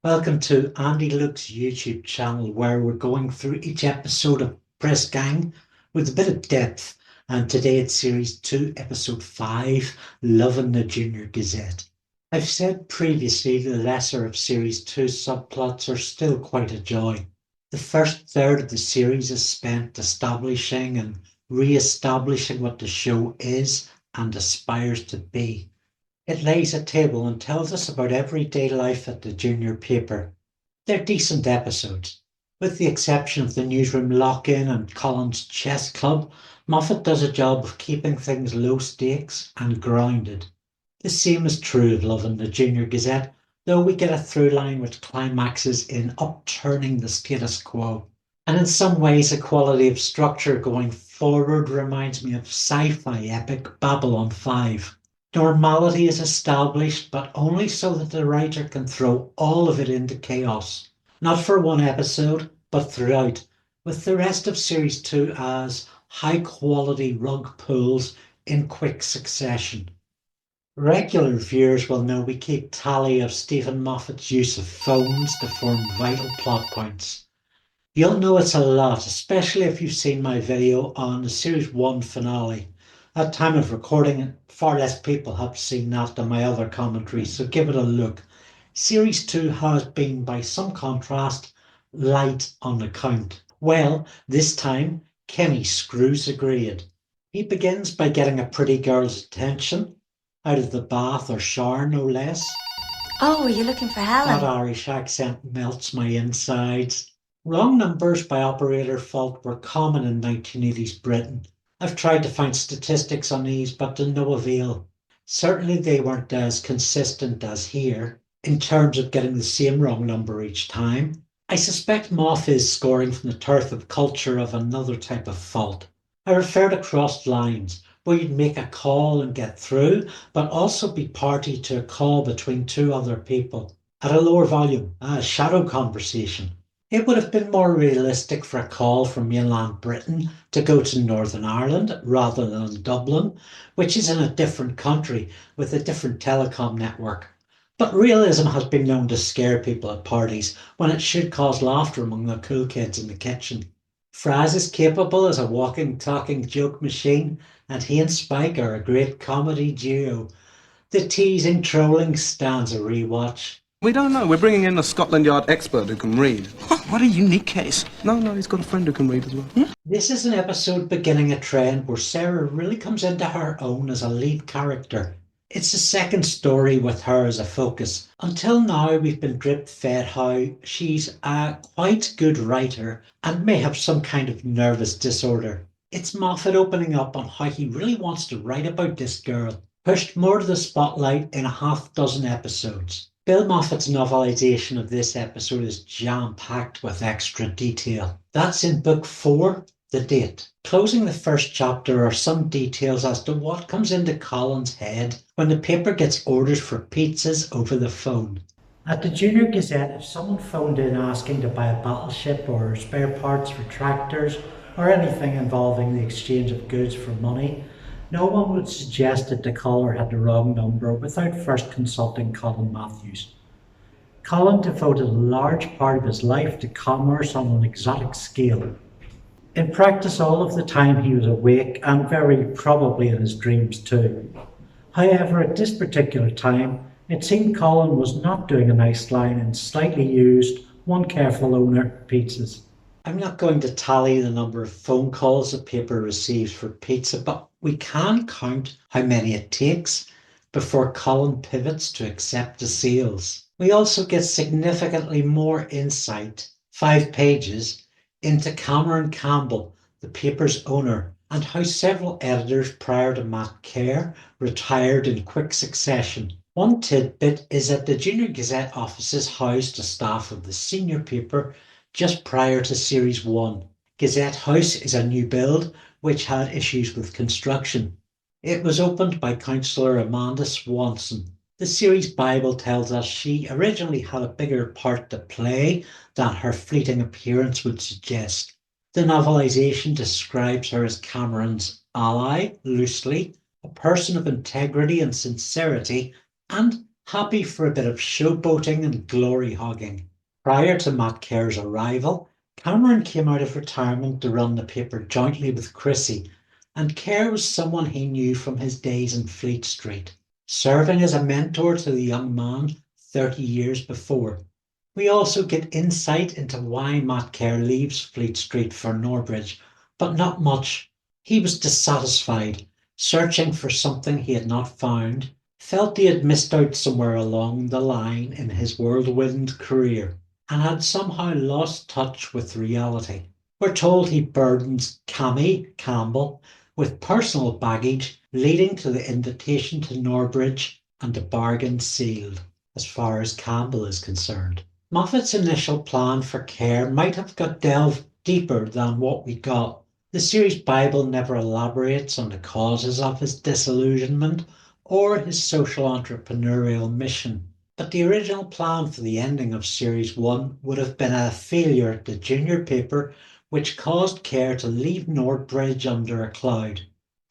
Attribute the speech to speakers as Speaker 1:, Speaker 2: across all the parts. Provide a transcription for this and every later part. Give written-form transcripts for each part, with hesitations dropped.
Speaker 1: Welcome to Andy Luke's YouTube channel, where we're going through each episode of Press Gang with a bit of depth. And today it's Series 2, Episode 5, Loving the Junior Gazette. I've said previously the lesser of Series 2 subplots are still quite a joy. The first third of the series is spent establishing and re-establishing what the show is and aspires to be. It lays a table and tells us about everyday life at the junior paper. They're decent episodes. With the exception of the newsroom lock-in and Colin's chess club, Moffat does a job of keeping things low stakes and grounded. The same is true of Loving the Junior Gazette, though we get a through line which climaxes in upturning the status quo. And in some ways, the quality of structure going forward reminds me of sci-fi epic Babylon 5. Normality is established, but only so that the writer can throw all of it into chaos. Not for one episode, but throughout, with the rest of Series 2 as high-quality rug pulls in quick succession. Regular viewers will know we keep tally of Steven Moffat's use of phones to form vital plot points. You'll know it's a lot, especially if you've seen my video on the Series 1 finale. At time of recording, far less people have seen that than my other commentaries, so give it a look. Series 2 has been, by some contrast, light on the count. Well, this time, Kenny screws a grade. He begins by getting a pretty girl's attention, out of the bath or shower no less.
Speaker 2: Oh, are you looking for
Speaker 1: That
Speaker 2: Helen?
Speaker 1: Irish accent melts my insides. Wrong numbers by operator fault were common in 1980s Britain. I've tried to find statistics on these, but to no avail. Certainly they weren't as consistent as here, in terms of getting the same wrong number each time. I suspect Moff is scoring from the turf of culture of another type of fault. I refer to crossed lines, where you'd make a call and get through, but also be party to a call between two other people. At a lower volume, a shadow conversation. It would have been more realistic for a call from mainland Britain to go to Northern Ireland rather than Dublin, which is in a different country with a different telecom network. But realism has been known to scare people at parties when it should cause laughter among the cool kids in the kitchen. Fraz is capable as a walking, talking joke machine, and he and Spike are a great comedy duo. The teasing trolling stands a rewatch.
Speaker 3: We don't know. We're bringing in a Scotland Yard expert who can read.
Speaker 4: What a unique case.
Speaker 3: No, he's got a friend who can read as well.
Speaker 1: This is an episode beginning a trend where Sarah really comes into her own as a lead character. It's the second story with her as a focus. Until now, we've been drip-fed how she's a quite good writer and may have some kind of nervous disorder. It's Moffat opening up on how he really wants to write about this girl, pushed more to the spotlight in a half dozen episodes. Bill Moffat's novelisation of this episode is jam-packed with extra detail. That's in Book 4, The Date. Closing the first chapter are some details as to what comes into Colin's head when the paper gets orders for pizzas over the phone. At the Junior Gazette, if someone phoned in asking to buy a battleship or spare parts for tractors or anything involving the exchange of goods for money, no one would suggest that the caller had the wrong number without first consulting Colin Matthews. Colin devoted a large part of his life to commerce on an exotic scale. In practice, all of the time he was awake and very probably in his dreams too. However, at this particular time, it seemed Colin was not doing a nice line and slightly used one careful owner pizzas. I'm not going to tally the number of phone calls the paper receives for pizza, but we can count how many it takes before Colin pivots to accept the sales. We also get significantly more insight, 5 pages, into Cameron Campbell, the paper's owner, and how several editors prior to Matt Kerr retired in quick succession. One tidbit is that the Junior Gazette offices housed the staff of the senior paper just prior to Series 1. Gazette House is a new build which had issues with construction. It was opened by councillor Amanda Swanson. The series Bible tells us she originally had a bigger part to play than her fleeting appearance would suggest. The novelisation describes her as Cameron's ally, loosely, a person of integrity and sincerity, and happy for a bit of showboating and glory hogging. Prior to Matt Kerr's arrival, Cameron came out of retirement to run the paper jointly with Chrissy, and Kerr was someone he knew from his days in Fleet Street, serving as a mentor to the young man 30 years before. We also get insight into why Matt Kerr leaves Fleet Street for Norbridge, but not much. He was dissatisfied, searching for something he had not found, felt he had missed out somewhere along the line in his whirlwind career, and had somehow lost touch with reality. We're told he burdens Cammy Campbell with personal baggage, leading to the invitation to Norbridge and the bargain sealed, as far as Campbell is concerned. Moffat's initial plan for Kerr might have got delved deeper than what we got. The series Bible never elaborates on the causes of his disillusionment or his social entrepreneurial mission. But the original plan for the ending of Series 1 would have been a failure at the junior paper, which caused Kerr to leave Norbridge under a cloud,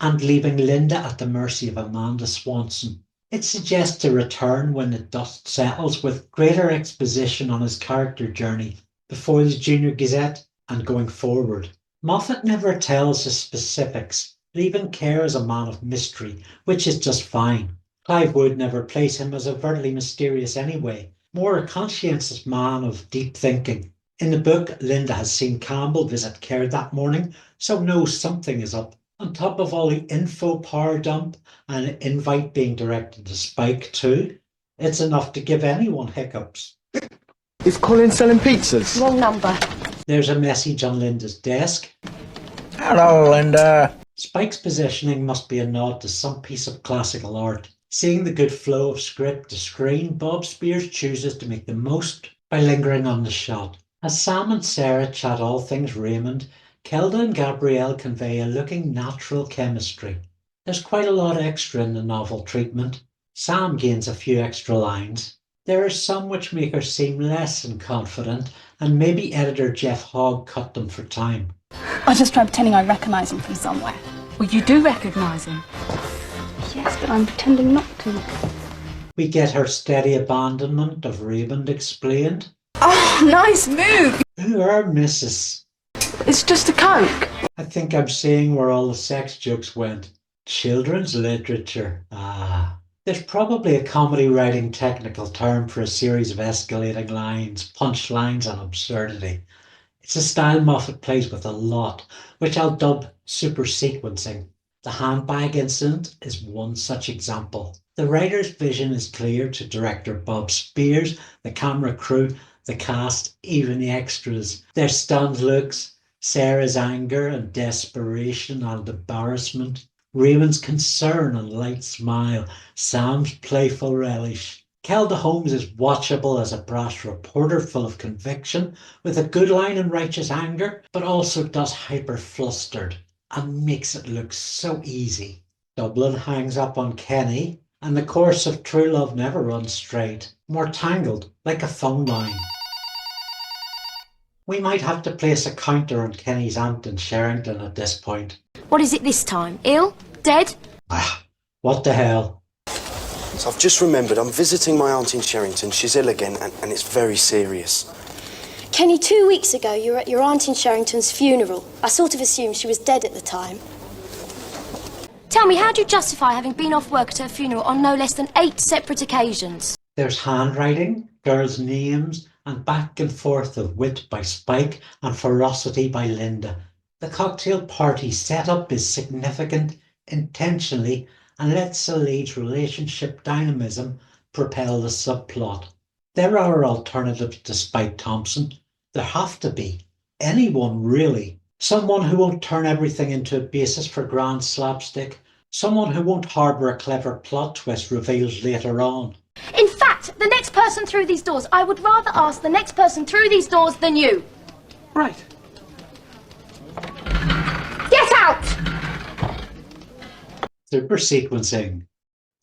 Speaker 1: and leaving Lynda at the mercy of Amanda Swanson. It suggests a return when the dust settles, with greater exposition on his character journey before the Junior Gazette and going forward. Moffat never tells the specifics, leaving Kerr as a man of mystery, which is just fine. Clive would never place him as overtly mysterious anyway, more a conscientious man of deep thinking. In the book, Lynda has seen Campbell visit Kerr that morning, so knows something is up. On top of all the info power dump and an invite being directed to Spike too, it's enough to give anyone hiccups.
Speaker 3: Is Colin selling pizzas?
Speaker 2: Wrong number.
Speaker 1: There's a message on Lynda's desk.
Speaker 4: Hello, Lynda.
Speaker 1: Spike's positioning must be a nod to some piece of classical art. Seeing the good flow of script to screen, Bob Spears chooses to make the most by lingering on the shot. As Sam and Sarah chat all things Raymond, Kelda and Gabrielle convey a looking natural chemistry. There's quite a lot extra in the novel treatment. Sam gains a few extra lines. There are some which make her seem less than confident, and maybe editor Jeff Hogg cut them for time.
Speaker 5: I just tried pretending I recognise him from somewhere.
Speaker 2: Well, you do recognise him.
Speaker 5: Yes, but I'm pretending not to.
Speaker 1: We get her steady abandonment of Raymond explained.
Speaker 5: Oh, nice move!
Speaker 1: Who are Mrs.?
Speaker 5: It's just a Coke.
Speaker 1: I think I'm seeing where all the sex jokes went. Children's literature. There's probably a comedy writing technical term for a series of escalating lines, punchlines and absurdity. It's a style Moffat plays with a lot, which I'll dub super sequencing. The handbag incident is one such example. The writer's vision is clear to director Bob Spears, the camera crew, the cast, even the extras. Their stunned looks, Sarah's anger and desperation and embarrassment, Raymond's concern and light smile, Sam's playful relish. Kelda Holmes is watchable as a brash reporter full of conviction, with a good line in righteous anger, but also does hyper-flustered and makes it look so easy. Dublin hangs up on Kenny, and the course of true love never runs straight, more tangled, like a phone line. We might have to place a counter on Kenny's aunt in Sherrington at this point.
Speaker 2: What is it this time? Ill? Dead?
Speaker 1: What the hell?
Speaker 6: So I've just remembered I'm visiting my aunt in Sherrington. She's ill again, and it's very serious.
Speaker 7: Kenny, 2 weeks ago you were at your aunt in Sherrington's funeral. I sort of assumed she was dead at the time.
Speaker 2: Tell me, how do you justify having been off work at her funeral on no less than 8 separate occasions?
Speaker 1: There's handwriting, girls' names, and back and forth of wit by Spike and ferocity by Lynda. The cocktail party setup is significant intentionally and lets the lead's relationship dynamism propel the subplot. There are alternatives to Spike Thompson. There have to be. Anyone, really. Someone who won't turn everything into a basis for grand slapstick. Someone who won't harbour a clever plot twist revealed later on.
Speaker 2: In fact, the next person through these doors, I would rather ask the next person through these doors than you.
Speaker 3: Right.
Speaker 2: Get out!
Speaker 1: Super sequencing.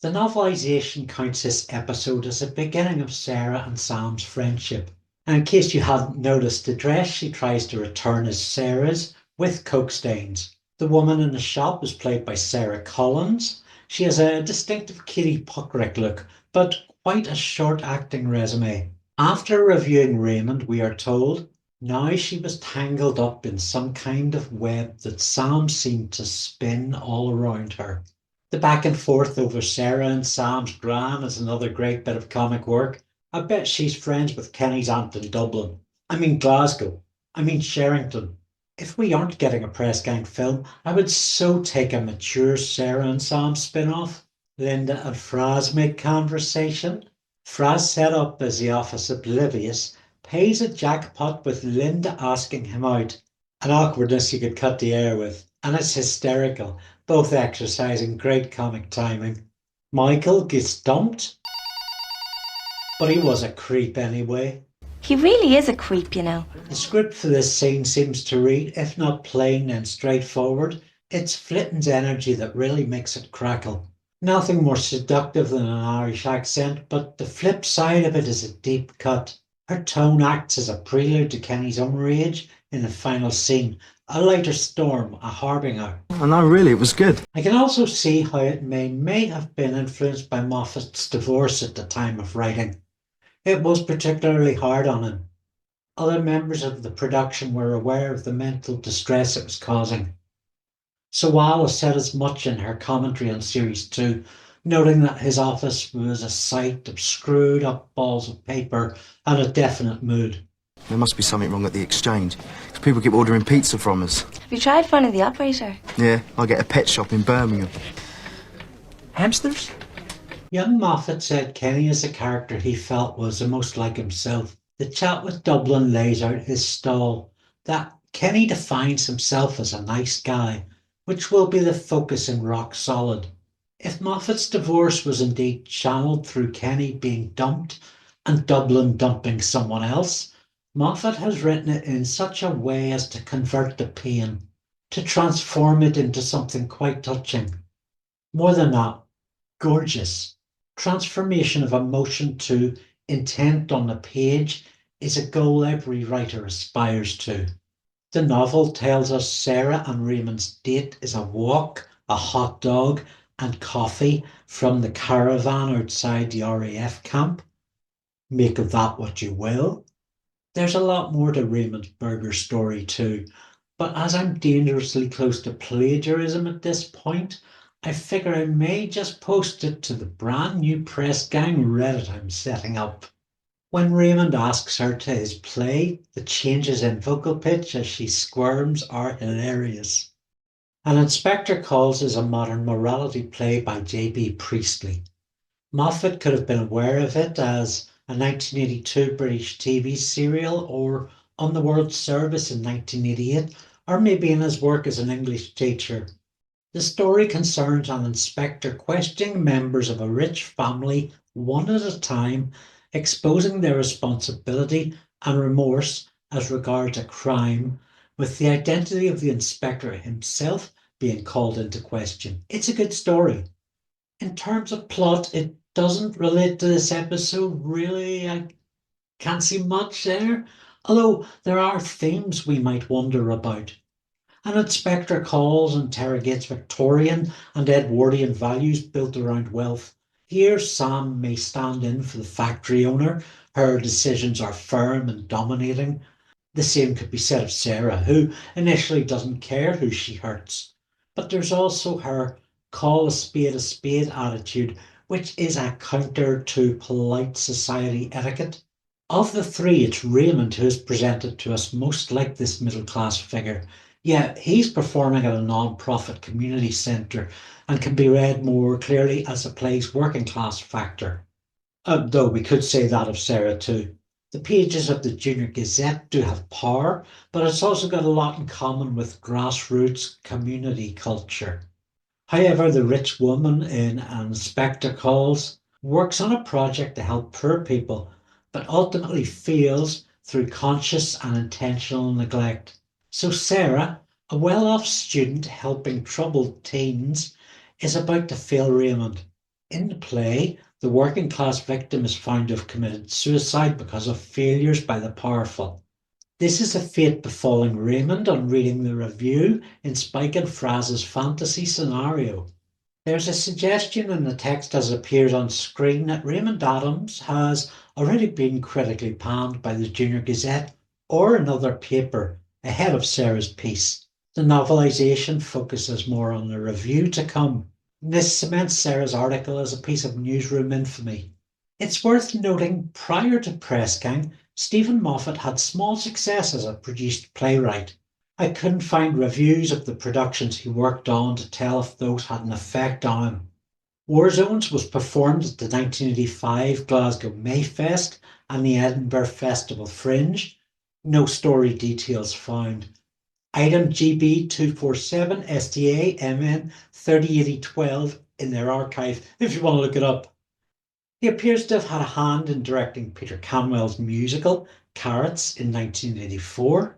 Speaker 1: The novelisation counts this episode as the beginning of Sarah and Sam's friendship. And in case you hadn't noticed, the dress she tries to return is Sarah's, with coke stains. The woman in the shop is played by Sarah Collins. She has a distinctive Kitty Puckrick look, but quite a short acting resume. After reviewing Raymond, we are told, now she was tangled up in some kind of web that Sam seemed to spin all around her. The back and forth over Sarah and Sam's gran is another great bit of comic work. I bet she's friends with Kenny's aunt in Dublin. I mean Glasgow. I mean Sherrington. If we aren't getting a press gang film, I would so take a mature Sarah and Sam spin-off. Lynda and Fraz make conversation. Fraz, set up as the office oblivious, pays a jackpot with Lynda asking him out. An awkwardness you could cut the air with, and it's hysterical, both exercising great comic timing. Michael gets dumped, but he was a creep anyway.
Speaker 8: He really is a creep, you know.
Speaker 1: The script for this scene seems to read, if not plain and straightforward, it's Flitton's energy that really makes it crackle. Nothing more seductive than an Irish accent, but the flip side of it is a deep cut. Her tone acts as a prelude to Kenny's own rage in the final scene, a lighter storm, a harbinger.
Speaker 3: Oh, no, really, it was good.
Speaker 1: I can also see how it may have been influenced by Moffat's divorce at the time of writing. It was particularly hard on him. Other members of the production were aware of the mental distress it was causing. Sawalha said as much in her commentary on Series 2, noting that his office was a sight of screwed up balls of paper and a definite mood.
Speaker 3: There must be something wrong at the exchange, because people keep ordering pizza from us.
Speaker 8: Have you tried finding the operator?
Speaker 3: Yeah, I get a pet shop in Birmingham.
Speaker 4: Hamsters?
Speaker 1: Young Moffat said Kenny as a character he felt was the most like himself. The chat with Dublin lays out his stall, that Kenny defines himself as a nice guy, which will be the focus in Rock Solid. If Moffat's divorce was indeed channeled through Kenny being dumped and Dublin dumping someone else, Moffat has written it in such a way as to convert the pain, to transform it into something quite touching. More than that, gorgeous. Transformation of emotion to intent on the page is a goal every writer aspires to. The novel tells us Sarah and Raymond's date is a walk, a hot dog, and coffee from the caravan outside the RAF camp. Make of that what you will. There's a lot more to Raymond's burger story too, but as I'm dangerously close to plagiarism at this point, I figure I may just post it to the brand new press gang Reddit I'm setting up. When Raymond asks her to his play, the changes in vocal pitch as she squirms are hilarious. An Inspector Calls is a modern morality play by J.B. Priestley. Moffat could have been aware of it as a 1982 British TV serial or on the World Service in 1988, or maybe in his work as an English teacher. The story concerns an inspector questioning members of a rich family one at a time, exposing their responsibility and remorse as regards a crime, with the identity of the inspector himself being called into question. It's a good story. In terms of plot, it doesn't relate to this episode, really. I can't see much there, although there are themes we might wonder about. An Inspector Calls interrogates Victorian and Edwardian values built around wealth. Here, Sam may stand in for the factory owner. Her decisions are firm and dominating. The same could be said of Sarah, who initially doesn't care who she hurts. But there's also her call a spade attitude, which is a counter to polite society etiquette. Of the three, it's Raymond who is presented to us most like this middle-class figure. Yeah, he's performing at a non-profit community centre and can be read more clearly as the play's working-class factor. Though we could say that of Sarah too. The pages of the Junior Gazette do have power, but it's also got a lot in common with grassroots community culture. However, the rich woman in An Inspector Calls works on a project to help poor people, but ultimately fails through conscious and intentional neglect. So Sarah, a well-off student helping troubled teens, is about to fail Raymond. In the play, the working-class victim is found to have committed suicide because of failures by the powerful. This is a fate befalling Raymond on reading the review in Spike and Fraz's fantasy scenario. There's a suggestion in the text as it appears on screen that Raymond Adams has already been critically panned by the Junior Gazette or another paper ahead of Sarah's piece. The novelisation focuses more on the review to come. This cements Sarah's article as a piece of newsroom infamy. It's worth noting, prior to Press Gang, Steven Moffat had small success as a produced playwright. I couldn't find reviews of the productions he worked on to tell if those had an effect on him. War Zones was performed at the 1985 Glasgow Mayfest and the Edinburgh Festival Fringe. No story details found. Item GB 247 STA MN 308012 in their archive if you want to look it up. He appears to have had a hand in directing Peter Canwell's musical Carrots in 1984.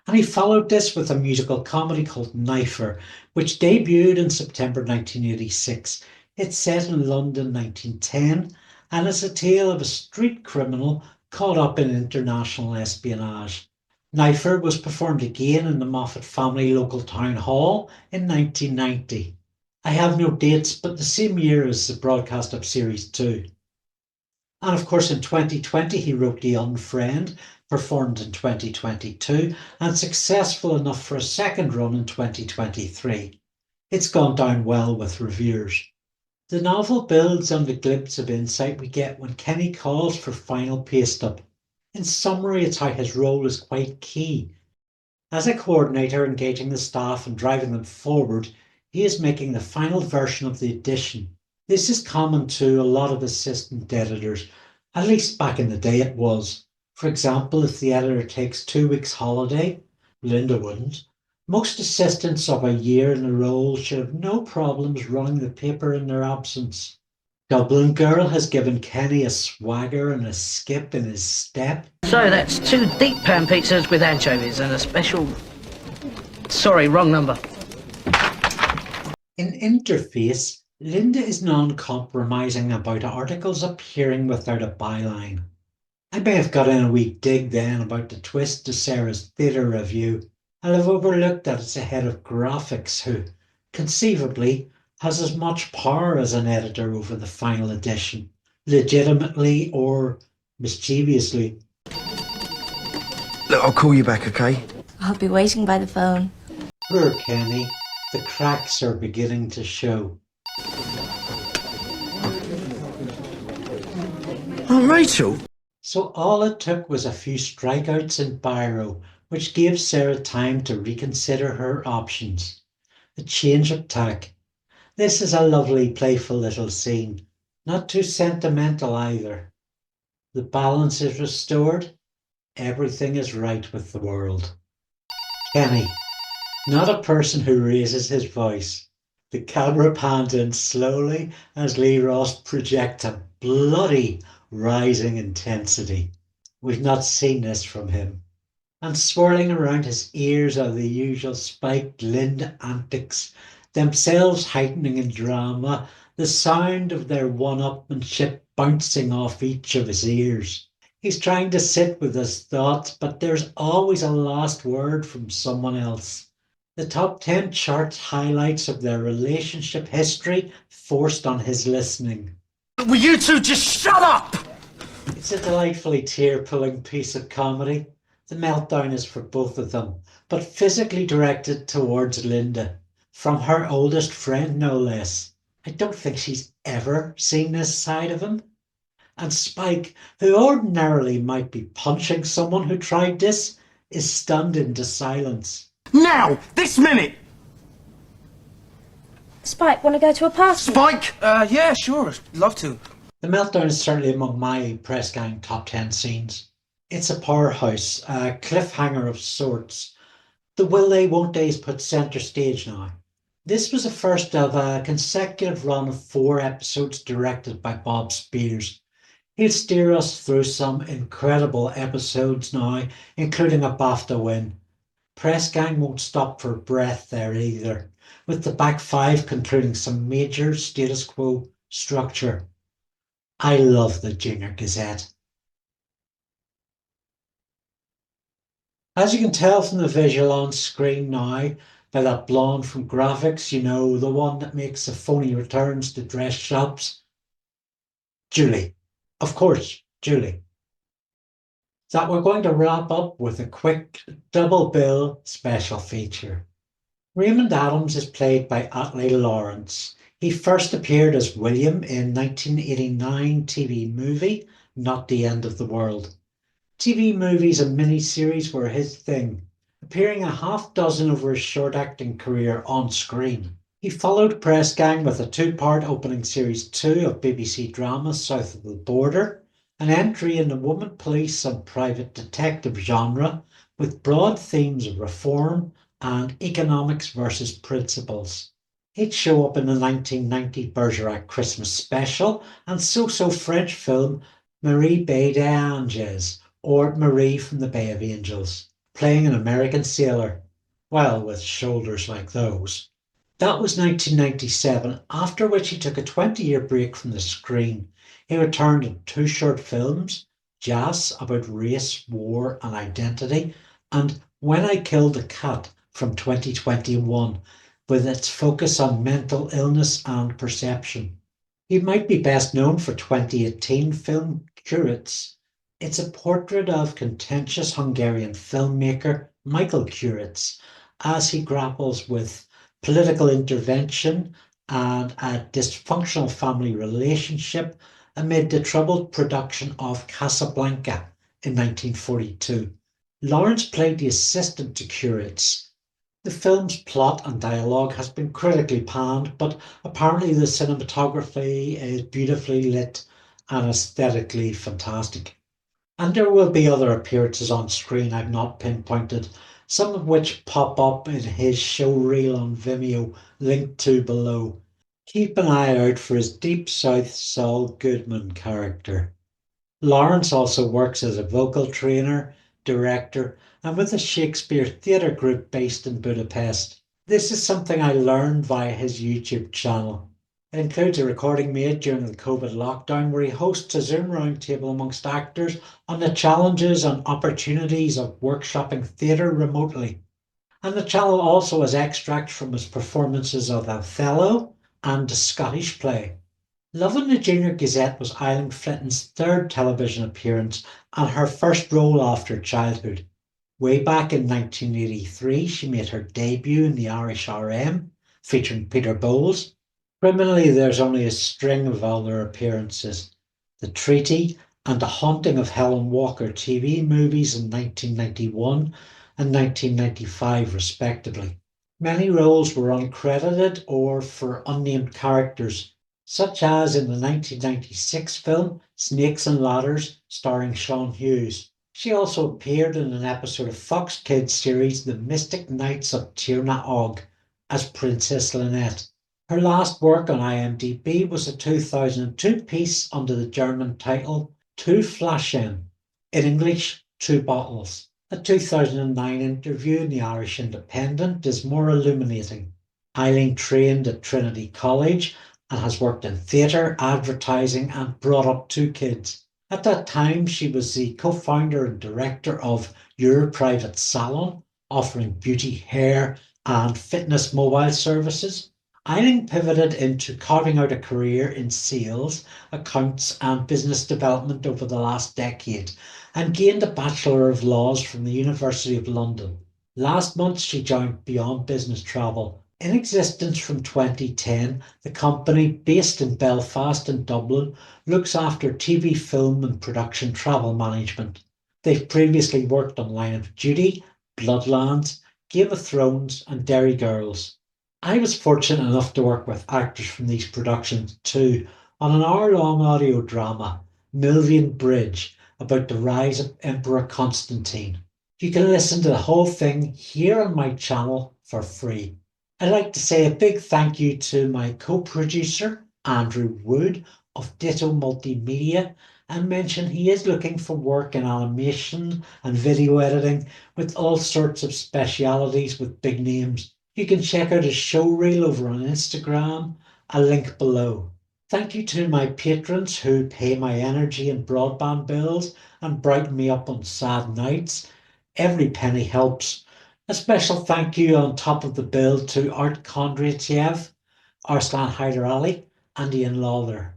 Speaker 1: And he followed this with a musical comedy called Knifer, which debuted in September 1986. It's set in London 1910 and is a tale of a street criminal caught up in international espionage. Knifer was performed again in the Moffat family local town hall in 1990. I have no dates, but the same year as the broadcast of Series 2. And of course in 2020 he wrote The Unfriend, performed in 2022 and successful enough for a second run in 2023. It's gone down well with reviewers. The novel builds on the glimpse of insight we get when Kenny calls for final paste-up. In summary, it's how his role is quite key. As a coordinator engaging the staff and driving them forward, he is making the final version of the edition. This is common to a lot of assistant editors, at least back in the day it was. For example, if the editor takes 2 weeks holiday, Lynda wouldn't, most assistants of a year in a role should have no problems running the paper in their absence. Dublin Girl has given Kenny a swagger and a skip in his step.
Speaker 9: So that's 2 deep pan pizzas with anchovies and a special... Sorry, wrong number.
Speaker 1: In Interface, Lynda is non-compromising about articles appearing without a byline. I may have got in a wee dig then about the twist to Sarah's theatre review, and I've overlooked that it's a head of graphics who, conceivably, has as much power as an editor over the final edition, legitimately or mischievously.
Speaker 3: Look, I'll call you back, okay?
Speaker 8: I'll be waiting by the phone.
Speaker 1: Poor Kenny, the cracks are beginning to show.
Speaker 3: Oh, Rachel!
Speaker 1: So all it took was a few strikeouts in Biro, which gave Sarah time to reconsider her options. A change of tack. This is a lovely, playful little scene. Not too sentimental either. The balance is restored. Everything is right with the world. Kenny, not a person who raises his voice. The camera pans in slowly as Lee Ross projects a bloody rising intensity. We've not seen this from him. And swirling around his ears are the usual spiked Lynda antics, themselves heightening in drama, the sound of their one-upmanship bouncing off each of his ears. He's trying to sit with his thoughts, but there's always a last word from someone else. The top 10 charts highlights of their relationship history forced on his listening.
Speaker 4: Will you two just shut up?
Speaker 1: It's a delightfully tear-pulling piece of comedy. The meltdown is for both of them, but physically directed towards Lynda, from her oldest friend no less. I don't think she's ever seen this side of him. And Spike, who ordinarily might be punching someone who tried this, is stunned into silence.
Speaker 4: Now! This minute!
Speaker 2: Spike, want to go to a party?
Speaker 4: Spike! Yeah, sure. Love to.
Speaker 1: The meltdown is certainly among my Press Gang top 10 scenes. It's a powerhouse, a cliffhanger of sorts. The will they, won't they's put centre stage now. This was the first of a consecutive run of 4 episodes directed by Bob Spears. He'll steer us through some incredible episodes now, including a BAFTA win. Press Gang won't stop for breath there either, with the back 5 concluding some major status quo structure. I love the Junior Gazette. As you can tell from the visual on screen now, by that blonde from Graphics, you know, the one that makes the phony returns to dress shops. Julie. Of course, Julie. That we're going to wrap up with a quick double bill special feature. Raymond Adams is played by Atlee Lawrence. He first appeared as William in 1989 TV movie Not the End of the World. TV movies and miniseries were his thing, appearing a half dozen over his short acting career on screen. He followed Press Gang with a two-part opening series 2 of BBC drama South of the Border, an entry in the woman police and private detective genre with broad themes of reform and economics versus principles. He'd show up in the 1990 Bergerac Christmas special and so-so French film Marie Bay des Anges, or Marie from the Bay of Angels, playing an American sailor, well, with shoulders like those. That was 1997, after which he took a 20-year break from the screen. He returned in two short films, Jazz about race, war and identity, and When I Killed a Cat from 2021, with its focus on mental illness and perception. He might be best known for 2018 film Curates. It's a portrait of contentious Hungarian filmmaker Michael Curates as he grapples with political intervention and a dysfunctional family relationship amid the troubled production of Casablanca in 1942. Lawrence played the assistant to Curates. The film's plot and dialogue has been critically panned, but apparently the cinematography is beautifully lit and aesthetically fantastic. And there will be other appearances on screen I've not pinpointed, some of which pop up in his show reel on Vimeo, linked to below. Keep an eye out for his Deep South Saul Goodman character. Lawrence also works as a vocal trainer, director, and with a Shakespeare theatre group based in Budapest. This is something I learned via his YouTube channel. It includes a recording made during the COVID lockdown where he hosts a Zoom roundtable amongst actors on the challenges and opportunities of workshopping theatre remotely. And the channel also has extracts from his performances of Othello and the Scottish play. Love in the Junior Gazette was Eileen Flinton's third television appearance and her first role after childhood. Way back in 1983, she made her debut in the Irish RM, featuring Peter Bowles. Criminally, there's only a string of other appearances. The Treaty and The Haunting of Helen Walker TV movies in 1991 and 1995 respectively. Many roles were uncredited or for unnamed characters, such as in the 1996 film Snakes and Ladders starring Sean Hughes. She also appeared in an episode of Fox Kids series The Mystic Knights of Tir na Og as Princess Lynette. Her last work on IMDb was a 2002 piece under the German title Two Flaschen, in English, Two Bottles. A 2009 interview in the Irish Independent is more illuminating. Eileen trained at Trinity College and has worked in theatre, advertising and brought up two kids. At that time, she was the co-founder and director of Your Private Salon, offering beauty, hair and fitness mobile services. Eileen pivoted into carving out a career in sales, accounts and business development over the last decade and gained a Bachelor of Laws from the University of London. Last month, she joined Beyond Business Travel. In existence from 2010, the company, based in Belfast and Dublin, looks after TV, film and production travel management. They've previously worked on Line of Duty, Bloodlands, Game of Thrones and Derry Girls. I was fortunate enough to work with actors from these productions too, on an hour-long audio drama, Milvian Bridge, about the rise of Emperor Constantine. You can listen to the whole thing here on my channel for free. I'd like to say a big thank you to my co-producer, Andrew Wood of Ditto Multimedia, and mention he is looking for work in animation and video editing with all sorts of specialities with big names. You can check out his show reel over on Instagram, a link below. Thank you to my patrons who pay my energy and broadband bills and brighten me up on sad nights. Every penny helps. A special thank you on top of the bill to Art Kondratiev, Arslan Hyder and Ian Lawler.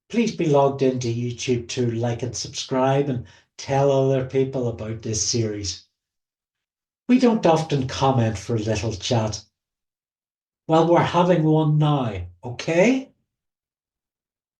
Speaker 1: Please be logged into YouTube to like and subscribe and tell other people about this series. We don't often comment for little chat. Well, we're having one now, okay?